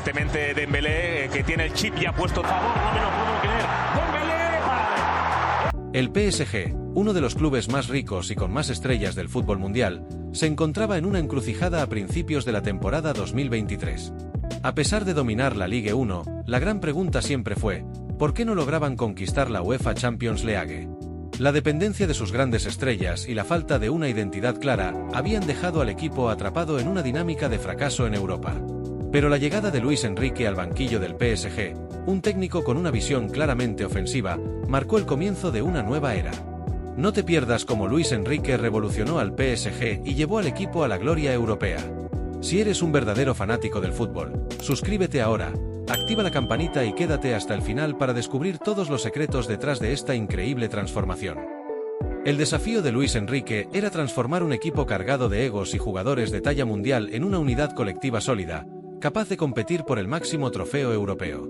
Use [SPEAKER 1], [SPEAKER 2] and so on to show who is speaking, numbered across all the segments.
[SPEAKER 1] evidentemente Dembélé, que tiene el chip ya puesto. Por favor, no me lo puedo creer. Dembélé para...
[SPEAKER 2] El PSG, uno de los clubes más ricos y con más estrellas del fútbol mundial, se encontraba en una encrucijada a principios de la temporada 2023. A pesar de dominar la Ligue 1, la gran pregunta siempre fue, ¿por qué no lograban conquistar la UEFA Champions League? La dependencia de sus grandes estrellas y la falta de una identidad clara habían dejado al equipo atrapado en una dinámica de fracaso en Europa. Pero la llegada de Luis Enrique al banquillo del PSG, un técnico con una visión claramente ofensiva, marcó el comienzo de una nueva era. No te pierdas cómo Luis Enrique revolucionó al PSG y llevó al equipo a la gloria europea. Si eres un verdadero fanático del fútbol, suscríbete ahora, activa la campanita y quédate hasta el final para descubrir todos los secretos detrás de esta increíble transformación. El desafío de Luis Enrique era transformar un equipo cargado de egos y jugadores de talla mundial en una unidad colectiva sólida, capaz de competir por el máximo trofeo europeo.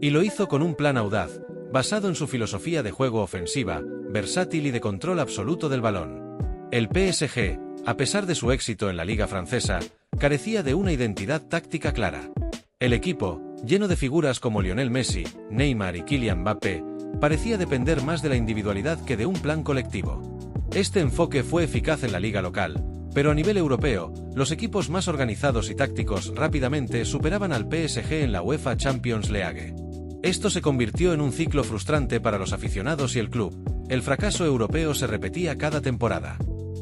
[SPEAKER 2] Y lo hizo con un plan audaz, basado en su filosofía de juego ofensiva, versátil y de control absoluto del balón. El PSG, a pesar de su éxito en la liga francesa, carecía de una identidad táctica clara. El equipo, lleno de figuras como Lionel Messi, Neymar y Kylian Mbappé, parecía depender más de la individualidad que de un plan colectivo. Este enfoque fue eficaz en la liga local, pero a nivel europeo, los equipos más organizados y tácticos rápidamente superaban al PSG en la UEFA Champions League. Esto se convirtió en un ciclo frustrante para los aficionados y el club. El fracaso europeo se repetía cada temporada.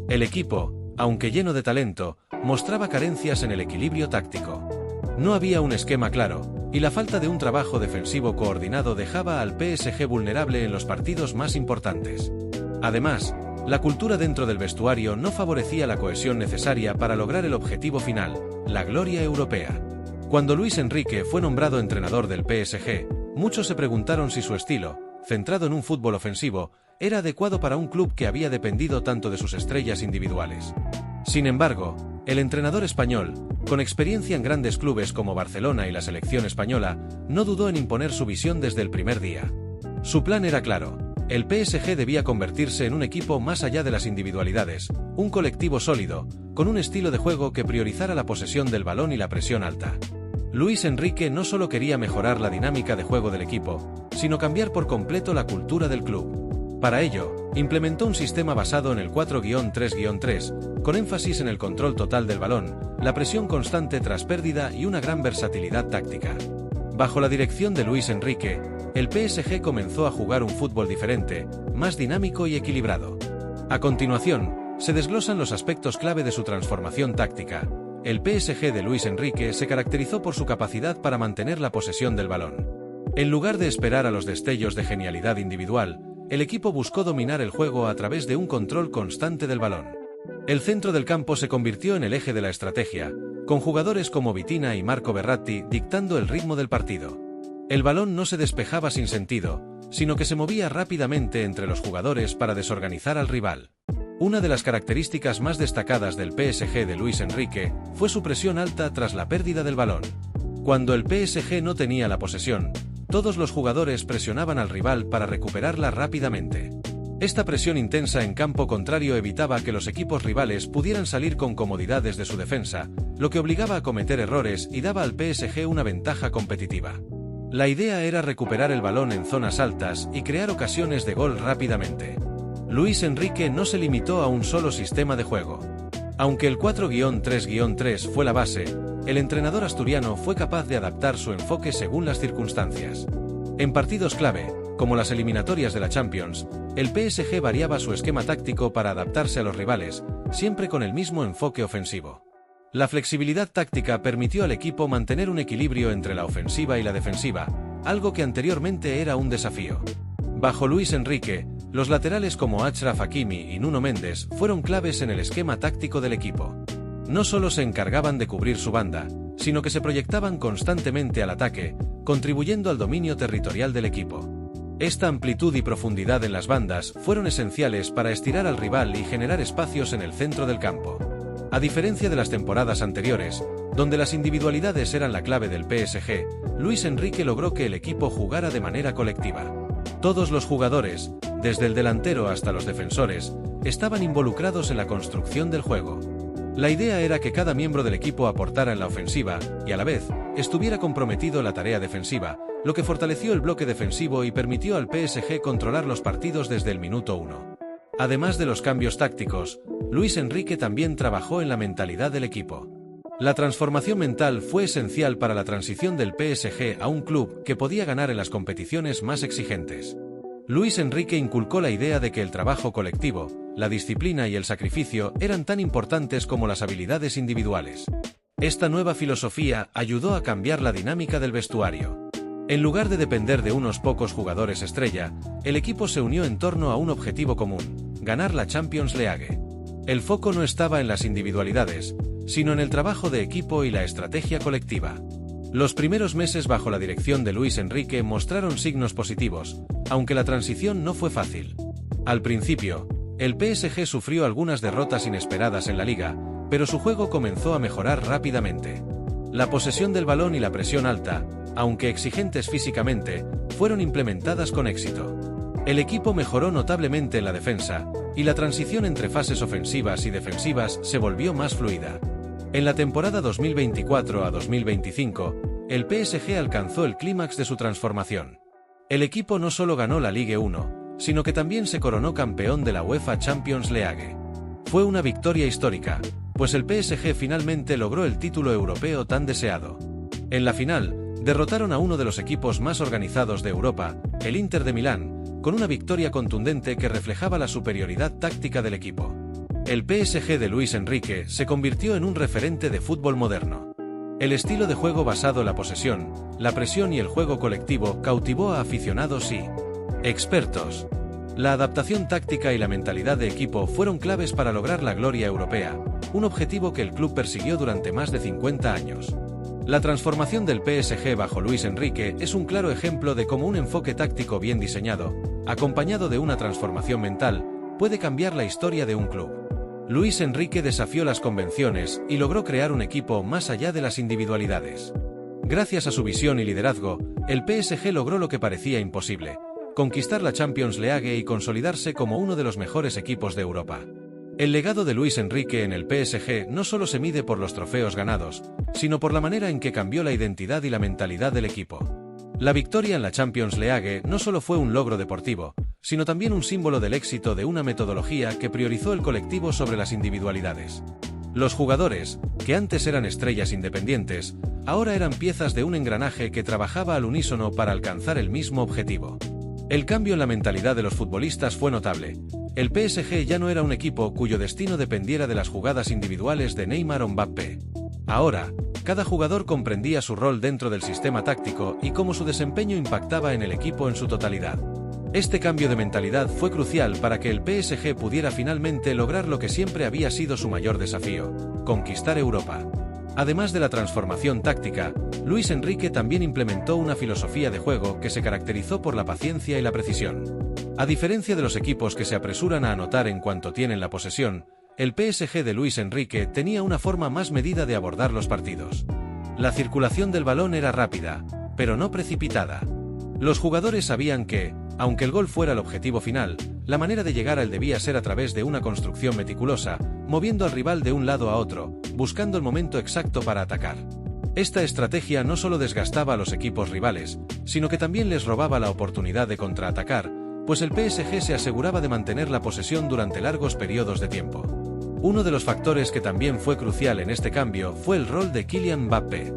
[SPEAKER 2] El equipo, aunque lleno de talento, mostraba carencias en el equilibrio táctico. No había un esquema claro, y la falta de un trabajo defensivo coordinado dejaba al PSG vulnerable en los partidos más importantes. Además, la cultura dentro del vestuario no favorecía la cohesión necesaria para lograr el objetivo final, la gloria europea. Cuando Luis Enrique fue nombrado entrenador del PSG, muchos se preguntaron si su estilo, centrado en un fútbol ofensivo, era adecuado para un club que había dependido tanto de sus estrellas individuales. Sin embargo, el entrenador español, con experiencia en grandes clubes como Barcelona y la selección española, no dudó en imponer su visión desde el primer día. Su plan era claro: el PSG debía convertirse en un equipo más allá de las individualidades, un colectivo sólido, con un estilo de juego que priorizara la posesión del balón y la presión alta. Luis Enrique no solo quería mejorar la dinámica de juego del equipo, sino cambiar por completo la cultura del club. Para ello, implementó un sistema basado en el 4-3-3, con énfasis en el control total del balón, la presión constante tras pérdida y una gran versatilidad táctica. Bajo la dirección de Luis Enrique, el PSG comenzó a jugar un fútbol diferente, más dinámico y equilibrado. A continuación, se desglosan los aspectos clave de su transformación táctica. El PSG de Luis Enrique se caracterizó por su capacidad para mantener la posesión del balón. En lugar de esperar a los destellos de genialidad individual, el equipo buscó dominar el juego a través de un control constante del balón. El centro del campo se convirtió en el eje de la estrategia, con jugadores como Vitinha y Marco Verratti dictando el ritmo del partido. El balón no se despejaba sin sentido, sino que se movía rápidamente entre los jugadores para desorganizar al rival. Una de las características más destacadas del PSG de Luis Enrique fue su presión alta tras la pérdida del balón. Cuando el PSG no tenía la posesión, todos los jugadores presionaban al rival para recuperarla rápidamente. Esta presión intensa en campo contrario evitaba que los equipos rivales pudieran salir con comodidad desde su defensa, lo que obligaba a cometer errores y daba al PSG una ventaja competitiva. La idea era recuperar el balón en zonas altas y crear ocasiones de gol rápidamente. Luis Enrique no se limitó a un solo sistema de juego. Aunque el 4-3-3 fue la base, el entrenador asturiano fue capaz de adaptar su enfoque según las circunstancias. En partidos clave, como las eliminatorias de la Champions, el PSG variaba su esquema táctico para adaptarse a los rivales, siempre con el mismo enfoque ofensivo. La flexibilidad táctica permitió al equipo mantener un equilibrio entre la ofensiva y la defensiva, algo que anteriormente era un desafío. Bajo Luis Enrique, los laterales como Achraf Hakimi y Nuno Mendes fueron claves en el esquema táctico del equipo. No solo se encargaban de cubrir su banda, sino que se proyectaban constantemente al ataque, contribuyendo al dominio territorial del equipo. Esta amplitud y profundidad en las bandas fueron esenciales para estirar al rival y generar espacios en el centro del campo. A diferencia de las temporadas anteriores, donde las individualidades eran la clave del PSG, Luis Enrique logró que el equipo jugara de manera colectiva. Todos los jugadores, desde el delantero hasta los defensores, estaban involucrados en la construcción del juego. La idea era que cada miembro del equipo aportara en la ofensiva y, a la vez, estuviera comprometido en la tarea defensiva, lo que fortaleció el bloque defensivo y permitió al PSG controlar los partidos desde el minuto 1. Además de los cambios tácticos, Luis Enrique también trabajó en la mentalidad del equipo. La transformación mental fue esencial para la transición del PSG a un club que podía ganar en las competiciones más exigentes. Luis Enrique inculcó la idea de que el trabajo colectivo, la disciplina y el sacrificio eran tan importantes como las habilidades individuales. Esta nueva filosofía ayudó a cambiar la dinámica del vestuario. En lugar de depender de unos pocos jugadores estrella, el equipo se unió en torno a un objetivo común: ganar la Champions League. El foco no estaba en las individualidades, sino en el trabajo de equipo y la estrategia colectiva. Los primeros meses bajo la dirección de Luis Enrique mostraron signos positivos, aunque la transición no fue fácil. Al principio, el PSG sufrió algunas derrotas inesperadas en la liga, pero su juego comenzó a mejorar rápidamente. La posesión del balón y la presión alta, aunque exigentes físicamente, fueron implementadas con éxito. El equipo mejoró notablemente en la defensa, y la transición entre fases ofensivas y defensivas se volvió más fluida. En la temporada 2024 a 2025, el PSG alcanzó el clímax de su transformación. El equipo no solo ganó la Ligue 1, sino que también se coronó campeón de la UEFA Champions League. Fue una victoria histórica, pues el PSG finalmente logró el título europeo tan deseado. En la final, derrotaron a uno de los equipos más organizados de Europa, el Inter de Milán, con una victoria contundente que reflejaba la superioridad táctica del equipo. El PSG de Luis Enrique se convirtió en un referente de fútbol moderno. El estilo de juego basado en la posesión, la presión y el juego colectivo cautivó a aficionados y expertos. La adaptación táctica y la mentalidad de equipo fueron claves para lograr la gloria europea, un objetivo que el club persiguió durante más de 50 años. La transformación del PSG bajo Luis Enrique es un claro ejemplo de cómo un enfoque táctico bien diseñado, acompañado de una transformación mental, puede cambiar la historia de un club. Luis Enrique desafió las convenciones y logró crear un equipo más allá de las individualidades. Gracias a su visión y liderazgo, el PSG logró lo que parecía imposible: conquistar la Champions League y consolidarse como uno de los mejores equipos de Europa. El legado de Luis Enrique en el PSG no solo se mide por los trofeos ganados, sino por la manera en que cambió la identidad y la mentalidad del equipo. La victoria en la Champions League no solo fue un logro deportivo, sino también un símbolo del éxito de una metodología que priorizó el colectivo sobre las individualidades. Los jugadores, que antes eran estrellas independientes, ahora eran piezas de un engranaje que trabajaba al unísono para alcanzar el mismo objetivo. El cambio en la mentalidad de los futbolistas fue notable. El PSG ya no era un equipo cuyo destino dependiera de las jugadas individuales de Neymar o Mbappé. Ahora, cada jugador comprendía su rol dentro del sistema táctico y cómo su desempeño impactaba en el equipo en su totalidad. Este cambio de mentalidad fue crucial para que el PSG pudiera finalmente lograr lo que siempre había sido su mayor desafío: conquistar Europa. Además de la transformación táctica, Luis Enrique también implementó una filosofía de juego que se caracterizó por la paciencia y la precisión. A diferencia de los equipos que se apresuran a anotar en cuanto tienen la posesión, el PSG de Luis Enrique tenía una forma más medida de abordar los partidos. La circulación del balón era rápida, pero no precipitada. Los jugadores sabían que, aunque el gol fuera el objetivo final, la manera de llegar a él debía ser a través de una construcción meticulosa, moviendo al rival de un lado a otro, buscando el momento exacto para atacar. Esta estrategia no solo desgastaba a los equipos rivales, sino que también les robaba la oportunidad de contraatacar, pues el PSG se aseguraba de mantener la posesión durante largos periodos de tiempo. Uno de los factores que también fue crucial en este cambio fue el rol de Kylian Mbappé.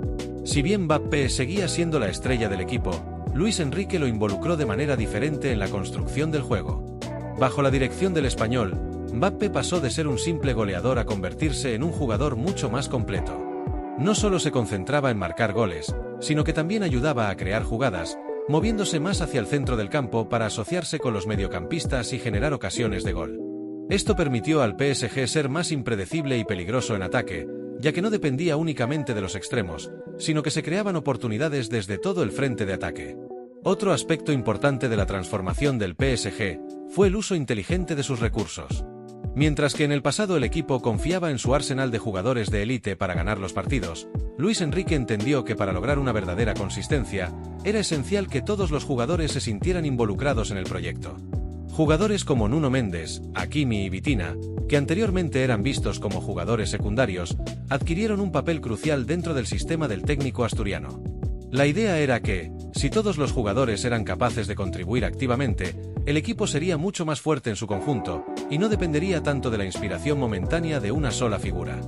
[SPEAKER 2] Si bien Mbappé seguía siendo la estrella del equipo, Luis Enrique lo involucró de manera diferente en la construcción del juego. Bajo la dirección del español, Mbappé pasó de ser un simple goleador a convertirse en un jugador mucho más completo. No solo se concentraba en marcar goles, sino que también ayudaba a crear jugadas, moviéndose más hacia el centro del campo para asociarse con los mediocampistas y generar ocasiones de gol. Esto permitió al PSG ser más impredecible y peligroso en ataque, ya que no dependía únicamente de los extremos, sino que se creaban oportunidades desde todo el frente de ataque. Otro aspecto importante de la transformación del PSG fue el uso inteligente de sus recursos. Mientras que en el pasado el equipo confiaba en su arsenal de jugadores de élite para ganar los partidos, Luis Enrique entendió que para lograr una verdadera consistencia, era esencial que todos los jugadores se sintieran involucrados en el proyecto. Jugadores como Nuno Mendes, Hakimi y Vitinha, que anteriormente eran vistos como jugadores secundarios, adquirieron un papel crucial dentro del sistema del técnico asturiano. La idea era que, si todos los jugadores eran capaces de contribuir activamente, el equipo sería mucho más fuerte en su conjunto, y no dependería tanto de la inspiración momentánea de una sola figura.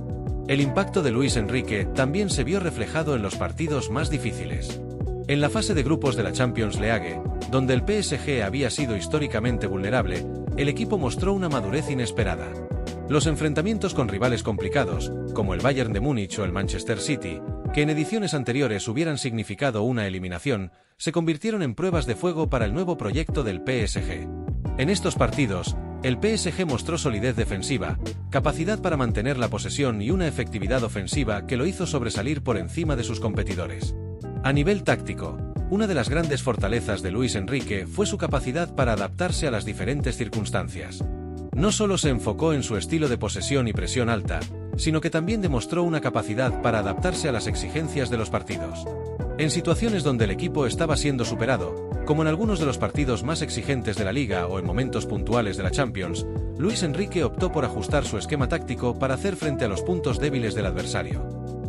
[SPEAKER 2] El impacto de Luis Enrique también se vio reflejado en los partidos más difíciles. En la fase de grupos de la Champions League, donde el PSG había sido históricamente vulnerable, el equipo mostró una madurez inesperada. Los enfrentamientos con rivales complicados, como el Bayern de Múnich o el Manchester City, que en ediciones anteriores hubieran significado una eliminación, se convirtieron en pruebas de fuego para el nuevo proyecto del PSG. En estos partidos, el PSG mostró solidez defensiva, capacidad para mantener la posesión y una efectividad ofensiva que lo hizo sobresalir por encima de sus competidores. A nivel táctico, una de las grandes fortalezas de Luis Enrique fue su capacidad para adaptarse a las diferentes circunstancias. No solo se enfocó en su estilo de posesión y presión alta, sino que también demostró una capacidad para adaptarse a las exigencias de los partidos. En situaciones donde el equipo estaba siendo superado, como en algunos de los partidos más exigentes de la Liga o en momentos puntuales de la Champions, Luis Enrique optó por ajustar su esquema táctico para hacer frente a los puntos débiles del adversario.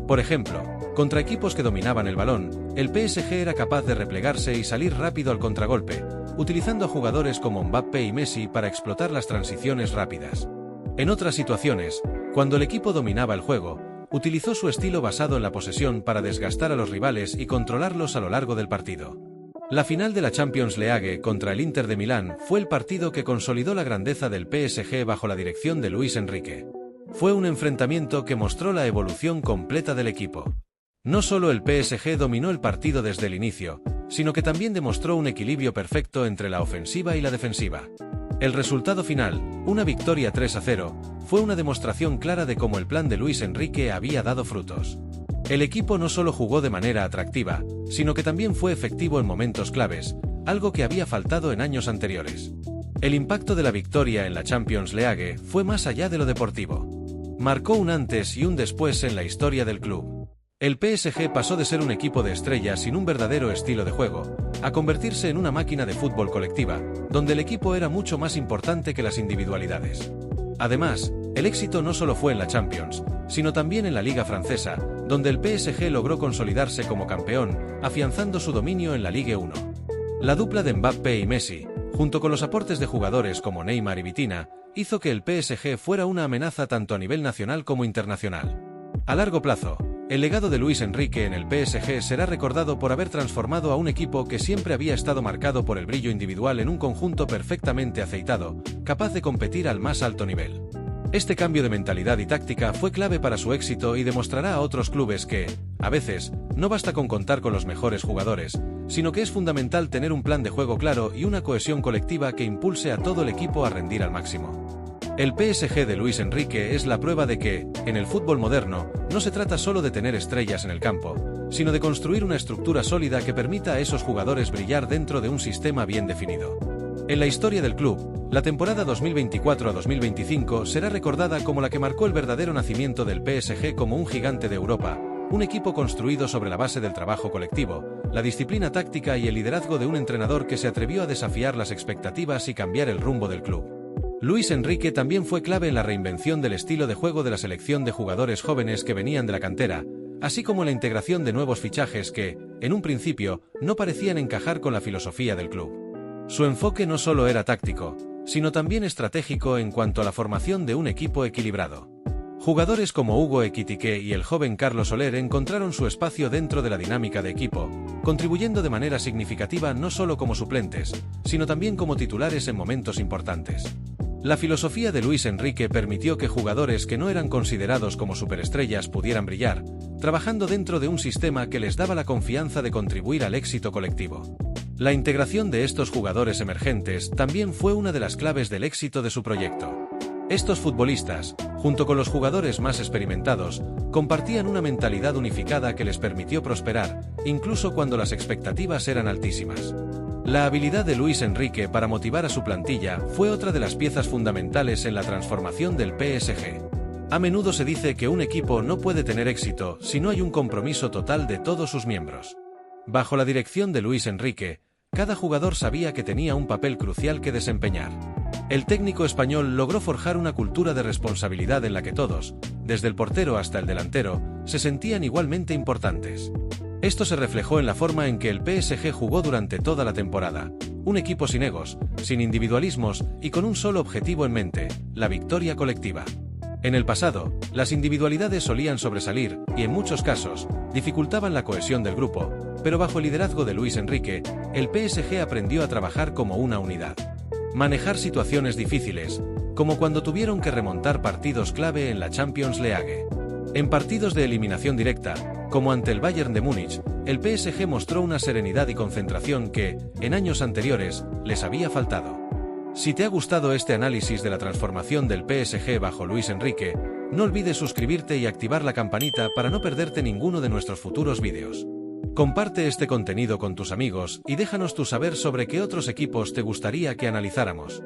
[SPEAKER 2] Por ejemplo, contra equipos que dominaban el balón, el PSG era capaz de replegarse y salir rápido al contragolpe, utilizando a jugadores como Mbappé y Messi para explotar las transiciones rápidas. En otras situaciones, cuando el equipo dominaba el juego, utilizó su estilo basado en la posesión para desgastar a los rivales y controlarlos a lo largo del partido. La final de la Champions League contra el Inter de Milán fue el partido que consolidó la grandeza del PSG bajo la dirección de Luis Enrique. Fue un enfrentamiento que mostró la evolución completa del equipo. No solo el PSG dominó el partido desde el inicio, sino que también demostró un equilibrio perfecto entre la ofensiva y la defensiva. El resultado final, una victoria 3-0, fue una demostración clara de cómo el plan de Luis Enrique había dado frutos. El equipo no solo jugó de manera atractiva, sino que también fue efectivo en momentos claves, algo que había faltado en años anteriores. El impacto de la victoria en la Champions League fue más allá de lo deportivo. Marcó un antes y un después en la historia del club. El PSG pasó de ser un equipo de estrellas sin un verdadero estilo de juego, a convertirse en una máquina de fútbol colectiva, donde el equipo era mucho más importante que las individualidades. Además, el éxito no solo fue en la Champions, sino también en la Liga Francesa, donde el PSG logró consolidarse como campeón, afianzando su dominio en la Ligue 1. La dupla de Mbappé y Messi, junto con los aportes de jugadores como Neymar y Vitinha, hizo que el PSG fuera una amenaza tanto a nivel nacional como internacional. A largo plazo, el legado de Luis Enrique en el PSG será recordado por haber transformado a un equipo que siempre había estado marcado por el brillo individual en un conjunto perfectamente aceitado, capaz de competir al más alto nivel. Este cambio de mentalidad y táctica fue clave para su éxito y demostrará a otros clubes que, a veces, no basta con contar con los mejores jugadores, sino que es fundamental tener un plan de juego claro y una cohesión colectiva que impulse a todo el equipo a rendir al máximo. El PSG de Luis Enrique es la prueba de que, en el fútbol moderno, no se trata solo de tener estrellas en el campo, sino de construir una estructura sólida que permita a esos jugadores brillar dentro de un sistema bien definido. En la historia del club, la temporada 2024 a 2025 será recordada como la que marcó el verdadero nacimiento del PSG como un gigante de Europa, un equipo construido sobre la base del trabajo colectivo, la disciplina táctica y el liderazgo de un entrenador que se atrevió a desafiar las expectativas y cambiar el rumbo del club. Luis Enrique también fue clave en la reinvención del estilo de juego de la selección de jugadores jóvenes que venían de la cantera, así como la integración de nuevos fichajes que, en un principio, no parecían encajar con la filosofía del club. Su enfoque no solo era táctico, sino también estratégico en cuanto a la formación de un equipo equilibrado. Jugadores como Hugo Ekitike y el joven Carlos Soler encontraron su espacio dentro de la dinámica de equipo, contribuyendo de manera significativa no solo como suplentes, sino también como titulares en momentos importantes. La filosofía de Luis Enrique permitió que jugadores que no eran considerados como superestrellas pudieran brillar, trabajando dentro de un sistema que les daba la confianza de contribuir al éxito colectivo. La integración de estos jugadores emergentes también fue una de las claves del éxito de su proyecto. Estos futbolistas, junto con los jugadores más experimentados, compartían una mentalidad unificada que les permitió prosperar, incluso cuando las expectativas eran altísimas. La habilidad de Luis Enrique para motivar a su plantilla fue otra de las piezas fundamentales en la transformación del PSG. A menudo se dice que un equipo no puede tener éxito si no hay un compromiso total de todos sus miembros. Bajo la dirección de Luis Enrique, cada jugador sabía que tenía un papel crucial que desempeñar. El técnico español logró forjar una cultura de responsabilidad en la que todos, desde el portero hasta el delantero, se sentían igualmente importantes. Esto se reflejó en la forma en que el PSG jugó durante toda la temporada, un equipo sin egos, sin individualismos y con un solo objetivo en mente, la victoria colectiva. En el pasado, las individualidades solían sobresalir y, en muchos casos, dificultaban la cohesión del grupo, pero bajo el liderazgo de Luis Enrique, el PSG aprendió a trabajar como una unidad. Manejar situaciones difíciles, como cuando tuvieron que remontar partidos clave en la Champions League. En partidos de eliminación directa, como ante el Bayern de Múnich, el PSG mostró una serenidad y concentración que, en años anteriores, les había faltado. Si te ha gustado este análisis de la transformación del PSG bajo Luis Enrique, no olvides suscribirte y activar la campanita para no perderte ninguno de nuestros futuros vídeos. Comparte este contenido con tus amigos y déjanos tu saber sobre qué otros equipos te gustaría que analizáramos.